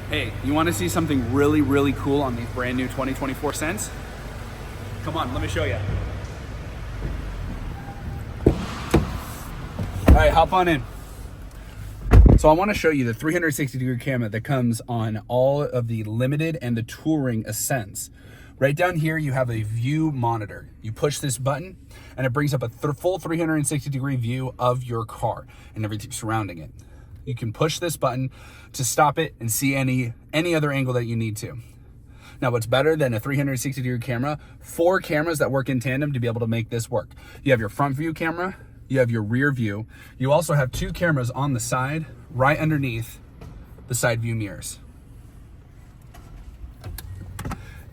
Hey, you want to see something really, really cool on these brand new 2024 Sense? Come on, let me show you. All right, hop on in. So I want to show you the 360-degree camera that comes on all of the limited and the touring Ascents. Right down here, you have a view monitor. You push this button and it brings up a full 360-degree view of your car and everything surrounding it. You can push this button to stop it and see any other angle that you need to. Now, what's better than a 360-degree camera? 4 cameras that work in tandem to be able to make this work. You have your front view camera, you have your rear view. You also have 2 cameras on the side, right underneath the side view mirrors.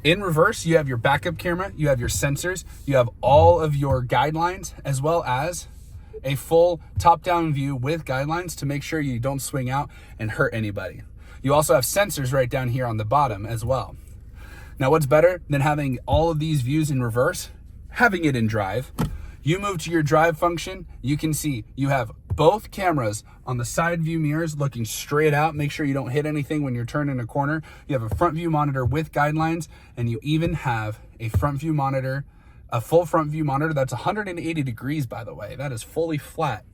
In reverse, you have your backup camera, you have your sensors, you have all of your guidelines, as well as a full top-down view with guidelines to make sure you don't swing out and hurt anybody. You also have sensors right down here on the bottom as well. Now, what's better than having all of these views in reverse? Having it in drive. You move to your drive function, you can see you have both cameras on the side view mirrors looking straight out. Make sure you don't hit anything when you're turning a corner. You have a front view monitor with guidelines, and you even have a front view monitor, a full front view monitor that's 180 degrees, by the way. That is fully flat,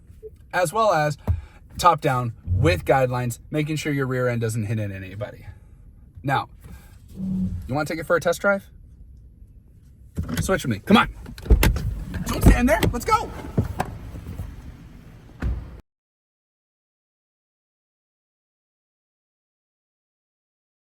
as well as top down with guidelines, making sure your rear end doesn't hit anybody. Now, you want to take it for a test drive? Switch with me. Come on. Don't stand there. Let's go.